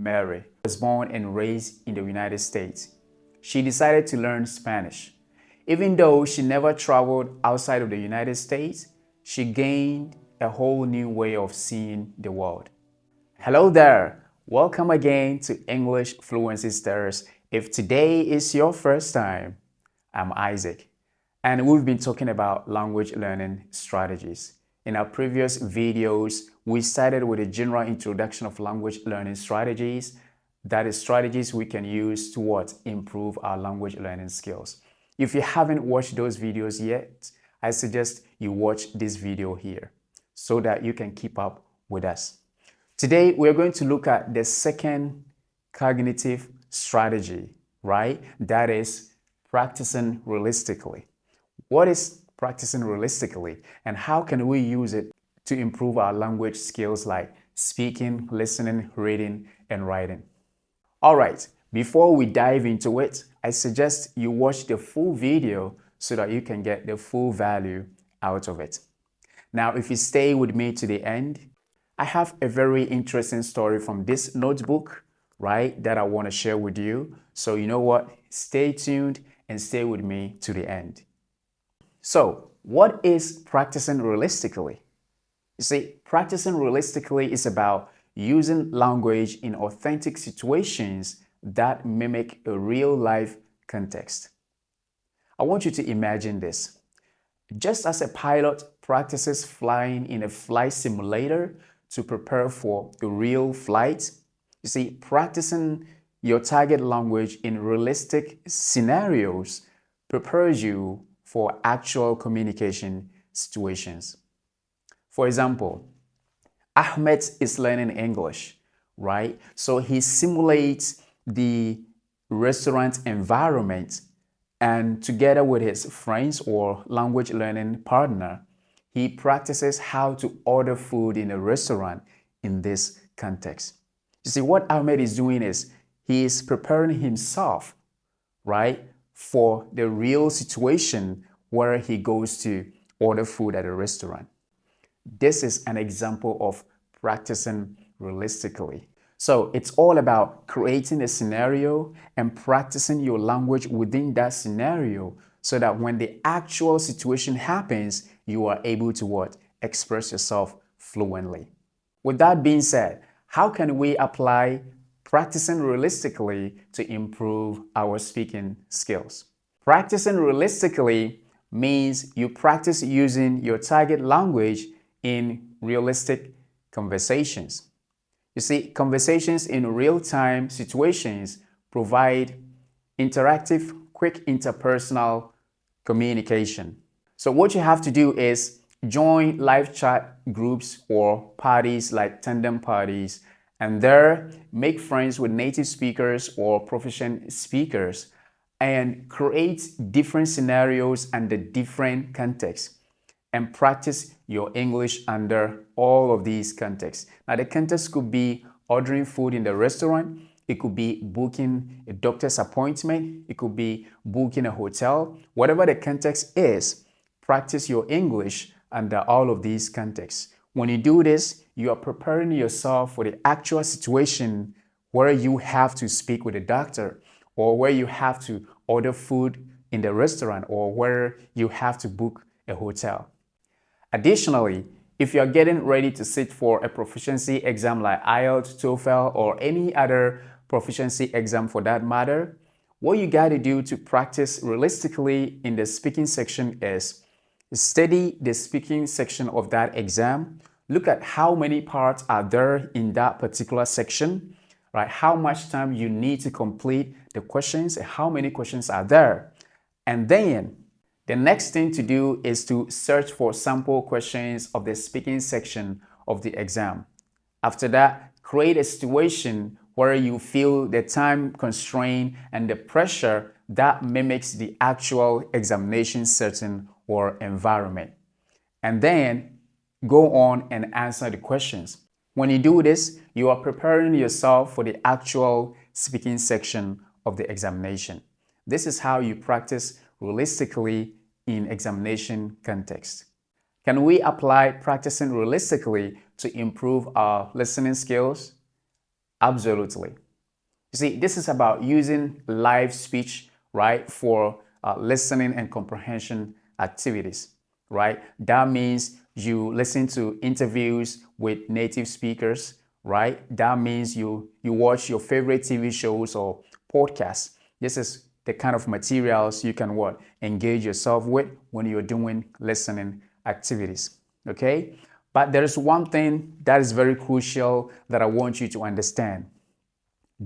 Mary was born and raised in the United States. She decided to learn Spanish. Even though she never traveled outside of the United States, she gained a whole new way of seeing the world. Hello there! Welcome again to English Fluency Stars. If today is your first time, I'm Isaac, and we've been talking about language learning strategies. In our previous videos, we started with a general introduction of language learning strategies. That is strategies we can use to improve our language learning skills. If you haven't watched those videos yet, I suggest you watch this video here so that you can keep up with us. Today, we're going to look at the second cognitive strategy, right? That is practicing realistically. What is practicing realistically, and how can we use it to improve our language skills like speaking, listening, reading, and writing? All right, before we dive into it, I suggest you watch the full video so that you can get the full value out of it. Now, if you stay with me to the end, I have a very interesting story from this notebook, right, that I want to share with you. So you know what? Stay tuned and stay with me to the end. So, what is practicing realistically? You see, practicing realistically is about using language in authentic situations that mimic a real-life context. I want you to imagine this. Just as a pilot practices flying in a flight simulator to prepare for a real flight, you see, practicing your target language in realistic scenarios prepares you for actual communication situations. For example, Ahmed is learning English, right? So he simulates the restaurant environment, and together with his friends or language learning partner, he practices how to order food in a restaurant in this context. You see, what Ahmed is doing is he is preparing himself, right, for the real situation where he goes to order food at a restaurant. This is an example of practicing realistically. So it's all about creating a scenario and practicing your language within that scenario so that when the actual situation happens, you are able to express yourself fluently. With that being said, how can we apply practicing realistically to improve our speaking skills? Practicing realistically means you practice using your target language in realistic conversations. You see, conversations in real-time situations provide interactive, quick interpersonal communication. So what you have to do is join live chat groups or parties like tandem parties, and there make friends with native speakers or proficient speakers and create different scenarios and the different contexts and practice your English under all of these contexts. Now, the context could be ordering food in the restaurant. It could be booking a doctor's appointment. It could be booking a hotel. Whatever the context is, practice your English under all of these contexts. When you do this, you are preparing yourself for the actual situation where you have to speak with a doctor, or where you have to order food in the restaurant, or where you have to book a hotel. Additionally, if you're getting ready to sit for a proficiency exam like IELTS, TOEFL, or any other proficiency exam for that matter, what you got to do to practice realistically in the speaking section is study the speaking section of that exam. Look at how many parts are there in that particular section, right? How much time you need to complete the questions and how many questions are there. And then the next thing to do is to search for sample questions of the speaking section of the exam. After that, create a situation where you feel the time constraint and the pressure that mimics the actual examination setting or environment. And then go on and answer the questions. When you do this, you are preparing yourself for the actual speaking section of the examination. This is how you practice realistically in examination context. Can we apply practicing realistically to improve our listening skills? Absolutely. You see, this is about using live speech, right, for listening and comprehension activities, right? That means you listen to interviews with native speakers, right? That means you watch your favorite TV shows or podcasts. This is the kind of materials you can what engage yourself with when you're doing listening activities. Okay, but there is one thing that is very crucial that I want you to understand.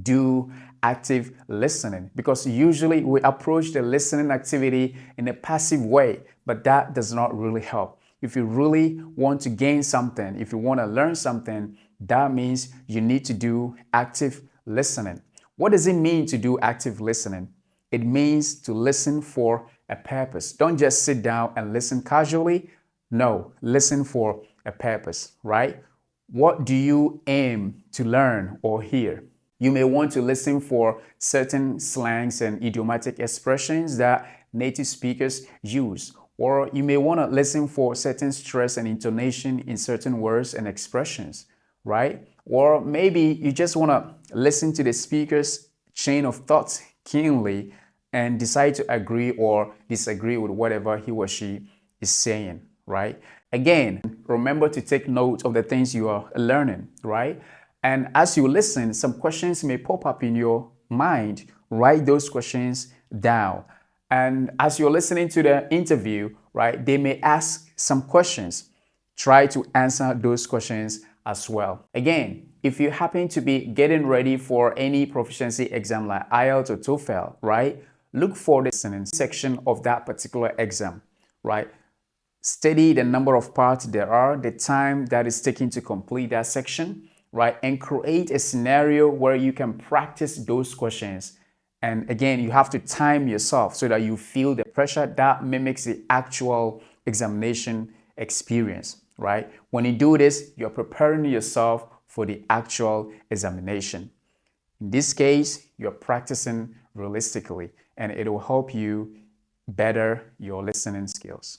Do active listening, because usually we approach the listening activity in a passive way, but that does not really help. If you really want to gain something, if you want to learn something, that means you need to do active listening. What does it mean to do active listening? It means to listen for a purpose. Don't just sit down and listen casually. No, listen for a purpose, right? What do you aim to learn or hear? You may want to listen for certain slangs and idiomatic expressions that native speakers use, or you may want to listen for certain stress and intonation in certain words and expressions, right? Or maybe you just want to listen to the speaker's chain of thoughts keenly and decide to agree or disagree with whatever he or she is saying, right? Again, remember to take note of the things you are learning, right? And as you listen, some questions may pop up in your mind. Write those questions down. And as you're listening to the interview, right, they may ask some questions. Try to answer those questions as well. Again, if you happen to be getting ready for any proficiency exam like IELTS or TOEFL, right, look for the listening section of that particular exam, right? Study the number of parts there are, the time that is taken to complete that section, right? And create a scenario where you can practice those questions. And again, you have to time yourself so that you feel the pressure that mimics the actual examination experience, right? When you do this, you're preparing yourself for the actual examination. In this case, you're practicing realistically, and it will help you better your listening skills.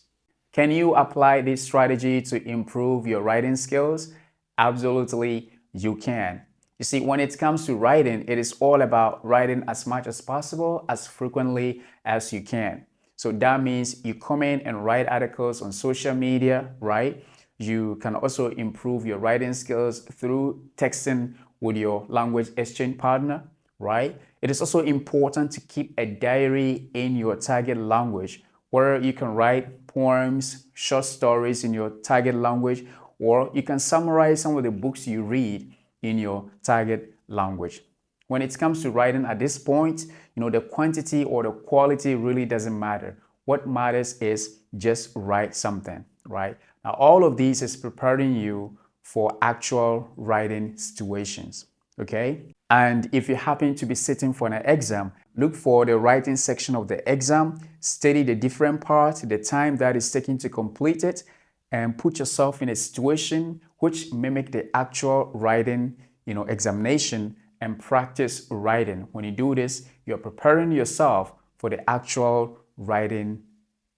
Can you apply this strategy to improve your writing skills? Absolutely, you can. You see, when it comes to writing, it is all about writing as much as possible, as frequently as you can. So that means you comment and write articles on social media, right? You can also improve your writing skills through texting with your language exchange partner, right? It is also important to keep a diary in your target language where you can write poems, short stories in your target language, or you can summarize some of the books you read in your target language. When it comes to writing at this point, the quantity or the quality really doesn't matter. What matters is just write something, right? Now, all of these is preparing you for actual writing situations, okay? And if you happen to be sitting for an exam, look for the writing section of the exam, study the different parts, the time that is taken to complete it, and put yourself in a situation which mimic the actual writing, examination, and practice writing. When you do this, you're preparing yourself for the actual writing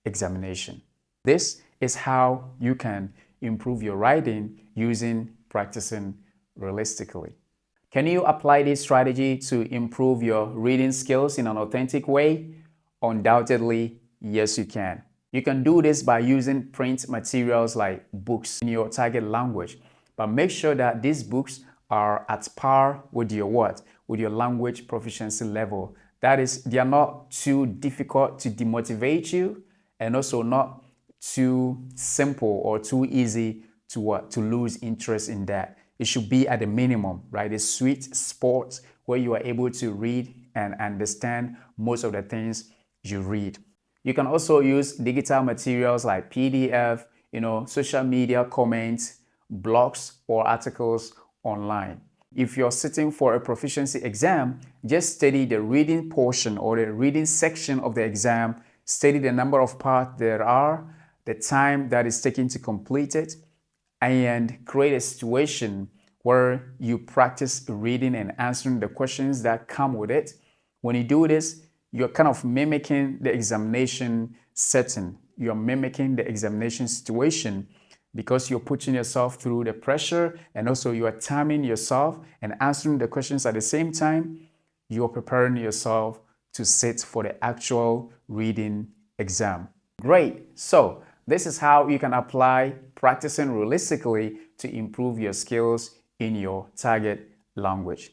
examination. This is how you can improve your writing using practicing realistically. Can you apply this strategy to improve your reading skills in an authentic way? Undoubtedly, yes, you can. You can do this by using print materials like books in your target language, but make sure that these books are at par with your what? With your language proficiency level. That is, they are not too difficult to demotivate you and also not too simple or too easy to what? To lose interest in that. It should be at a minimum, right? A sweet spot where you are able to read and understand most of the things you read. You can also use digital materials like PDF, social media comments, blogs, or articles online. If you're sitting for a proficiency exam, just study the reading portion or the reading section of the exam, study the number of parts there are, the time that is taken to complete it, and create a situation where you practice reading and answering the questions that come with it. When you do this, you're kind of mimicking the examination setting. You're mimicking the examination situation. because you're putting yourself through the pressure and also you are timing yourself and answering the questions at the same time, you are preparing yourself to sit for the actual reading exam. Great. So this is how you can apply practicing realistically to improve your skills in your target language.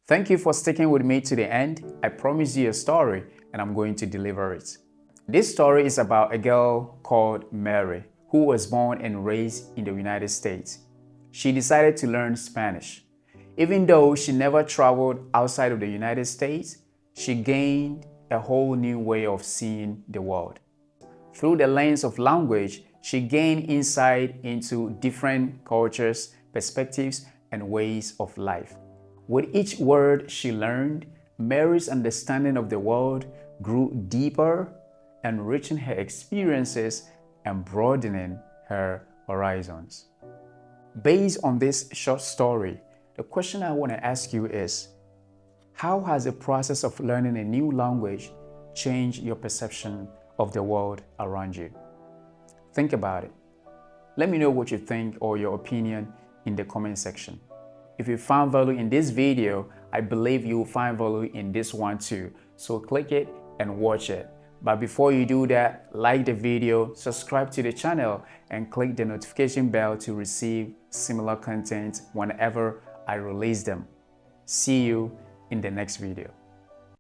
Thank you for sticking with me to the end. I promised you a story and I'm going to deliver it. This story is about a girl called Mary who was born and raised in the United States. She decided to learn Spanish. Even though she never traveled outside of the United States, she gained a whole new way of seeing the world. Through the lens of language, she gained insight into different cultures, perspectives, and ways of life. With each word she learned, Mary's understanding of the world grew deeper, enriching her experiences and broadening her horizons. Based on this short story, the question I want to ask you is, how has the process of learning a new language changed your perception of the world around you? Think about it. Let me know what you think or your opinion in the comment section. If you found value in this video, I believe you will find value in this one too. So click it and watch it. But before you do that, like the video, subscribe to the channel, and click the notification bell to receive similar content whenever I release them. See you in the next video.